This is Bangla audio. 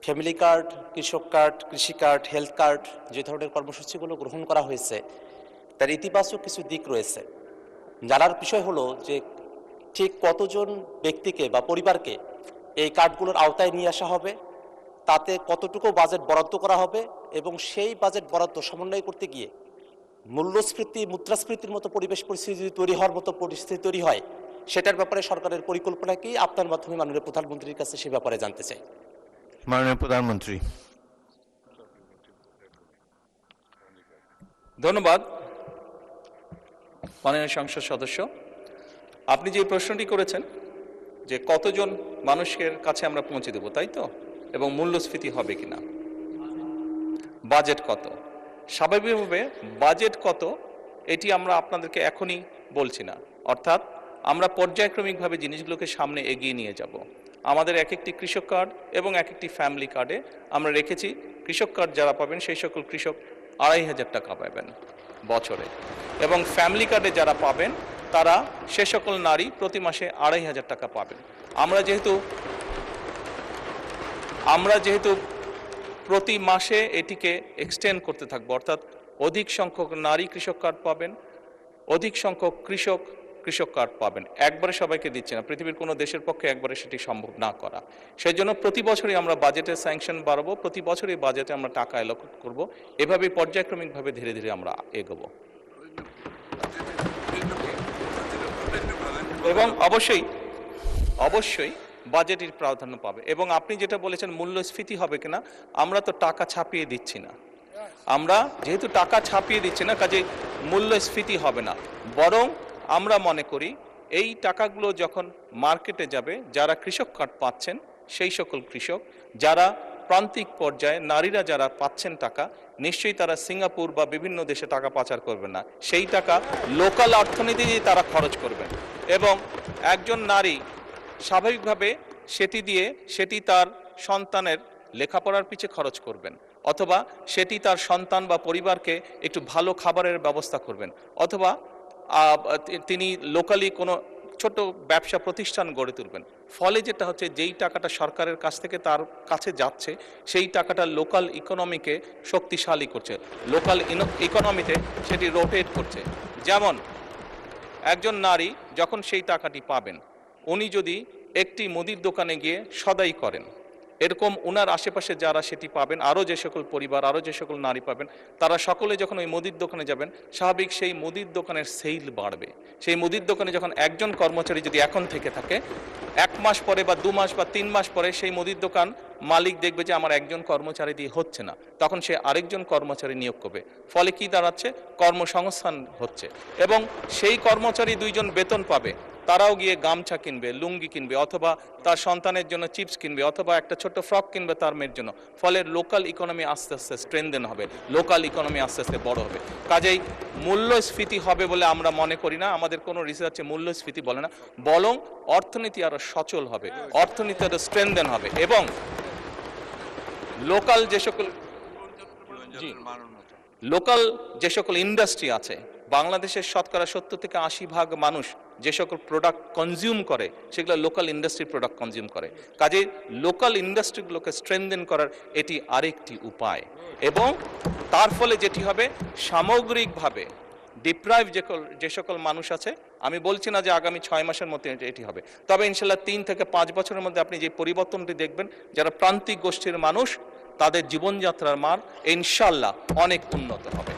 ফ্যামিলি কার্ড, কৃষক কার্ড, কৃষি কার্ড, হেলথ কার্ড যে ধরনের কর্মসূচিগুলো গ্রহণ করা হয়েছে তার ইতিবাচক কিছু দিক রয়েছে। জানার বিষয় হলো যে ঠিক কতজন ব্যক্তিকে বা পরিবারকে এই কার্ডগুলোর আওতায় নিয়ে আসা হবে, তাতে কতটুকু বাজেট বরাদ্দ করা হবে এবং সেই বাজেট বরাদ্দ সমন্বয় করতে গিয়ে মূল্যস্ফীতি, মুদ্রাস্ফীতির মতো পরিবেশ পরিস্থিতি তৈরি হওয়ার মতো পরিস্থিতি তৈরি হয়, সেটার ব্যাপারে সরকারের পরিকল্পনা কি? আপনার মাধ্যমে মাননীয় প্রধানমন্ত্রীর কাছে সে ব্যাপারে জানতে চাই। মাননীয় প্রধানমন্ত্রী। ধন্যবাদ মাননীয় সংসদ সদস্য। আপনি যে প্রশ্নটি করেছেন যে কতজন মানুষের কাছে আমরা পৌঁছে দেব, তাই তো, এবং মূল্যস্ফীতি হবে কিনা, বাজেট কত, স্বাভাবিকভাবে বাজেট কত এটি আমরা আপনাদেরকে এখনই বলছি না। অর্থাৎ আমরা পর্যায়ক্রমিকভাবে জিনিসগুলোকে সামনে এগিয়ে নিয়ে যাব। আমাদের এক একটি কৃষক কার্ড এবং এক একটি ফ্যামিলি কার্ডে আমরা রেখেছি কৃষক কার্ড যারা পাবেন সেই সকল কৃষক ২৫০০ টাকা পাবেন বছরে, এবং ফ্যামিলি কার্ডে যারা পাবেন তারা সে সকল নারী প্রতি মাসে ২৫০০ টাকা পাবেন। আমরা যেহেতু প্রতি মাসে এটিকে এক্সটেন্ড করতে থাকবো, অর্থাৎ অধিক সংখ্যক নারী কৃষক কার্ড পাবেন, অধিক সংখ্যক কৃষক কার্ড পাবেন। একবারে সবাইকে দিচ্ছে না, পৃথিবীর কোনো দেশের পক্ষে একবারে সেটি সম্ভব না করা। সেই জন্য প্রতি বছরই আমরা বাজেটের স্যাংশন বাড়াবো, প্রতি বছরই বাজেটে আমরা টাকা অ্যালোকেট করব, এভাবে পর্যায়ক্রমিকভাবে ধীরে ধীরে আমরা এগোবো। এবং অবশ্যই বাজেটের প্রাধান্য পাবে। এবং আপনি যেটা বলেছেন মূল্যস্ফীতি হবে কিনা, আমরা তো টাকা ছাপিয়ে দিচ্ছি না। আমরা যেহেতু টাকা ছাপিয়ে দিচ্ছি না, কাজে মূল্যস্ফীতি হবে না। বরং আমরা মনে করি এই টাকাগুলো যখন মার্কেটে যাবে, যারা কৃষক কার্ড পাচ্ছেন সেই সকল কৃষক, যারা প্রান্তিক পর্যায়ে নারীরা যারা পাচ্ছেন টাকা, নিশ্চয়ই তারা সিঙ্গাপুর বা বিভিন্ন দেশে টাকা পাচার করবেন না। সেই টাকা লোকাল অর্থনীতিতে তারা খরচ করবেন, এবং একজন নারী স্বাভাবিকভাবে সেটি তার সন্তানের লেখাপড়ার পিছে খরচ করবেন, অথবা সেটি তার সন্তান বা পরিবারকে একটু ভালো খাবারের ব্যবস্থা করবেন, অথবা তিনি লোকালি কোনো ছোট ব্যবসা প্রতিষ্ঠান গড়ে তুলবেন। ফলে যেটা হচ্ছে, যেই টাকাটা সরকারের কাছ থেকে তার কাছে যাচ্ছে সেই টাকাটা লোকাল ইকোনমিকে শক্তিশালী করছে, লোকাল ইকোনমিতে সেটি রোটেট করছে। যেমন একজন নারী যখন সেই টাকাটি পাবেন, উনি যদি একটি মুদির দোকানে গিয়ে সদাই করেন, এরকম ওনার আশেপাশে যারা সেটি পাবেন, আরও যে সকল পরিবার, আরও যে সকল নারী পাবেন, তারা সকলে যখন ওই মুদির দোকানে যাবেন, স্বাভাবিক সেই মুদির দোকানের সেল বাড়বে। সেই মুদির দোকানে যখন একজন কর্মচারী যদি এখন থেকে থাকে, 1 মাস পরে বা 2 মাস বা 3 মাস পরে সেই মুদির দোকান মালিক দেখবে যে আমার একজন কর্মচারী দিয়ে হচ্ছে না, তখন সে আরেকজন কর্মচারী নিয়োগ করবে। ফলে কি দাঁড়াচ্ছে, কর্মসংস্থান হচ্ছে, এবং সেই কর্মচারী 2 জন বেতন পাবে, তারাও গিয়ে গামছা কিনবে, লুঙ্গি কিনবে, অথবা তার সন্তানের জন্য চিপস কিনবে, অথবা একটা ছোট্ট ফ্রক কিনবে তার মেয়ের জন্য। ফলে লোকাল ইকোনমি আস্তে আস্তে স্ট্রেনদেন হবে, লোকাল ইকোনমি আস্তে আস্তে বড় হবে। কাজেই মূল্যস্ফীতি হবে বলে আমরা মনে করি না, আমাদের কোনো রিসার্চে মূল্যস্ফীতি বলে না, বরং অর্থনীতি আরো সচল হবে, অর্থনীতি আরো স্ট্রেনদেন হবে, এবং লোকাল যে সকল ইন্ডাস্ট্রি আছে, বাংলাদেশের শতকরা 70 থেকে 80% মানুষ যে সকল প্রোডাক্ট কনজিউম করে সেগুলো লোকাল ইন্ডাস্ট্রি প্রোডাক্ট কনজিউম করে। কাজে লোকাল ইন্ডাস্ট্রিগুলোকে স্ট্রেনদেন করার এটি আরেকটি উপায়, এবং তার ফলে যেটি হবে, সামগ্রিকভাবে ডিপ্রাইভ যে সকল মানুষ আছে, আমি বলছি না যে আগামী 6 মাসের মধ্যে এটি হবে, তবে ইনশাল্লাহ 3 থেকে 5 বছরের মধ্যে আপনি যে পরিবর্তনটি দেখবেন, যারা প্রান্তিক গোষ্ঠীর মানুষ, তাদের জীবনযাত্রার মান ইনশাল্লাহ অনেক উন্নত হবে।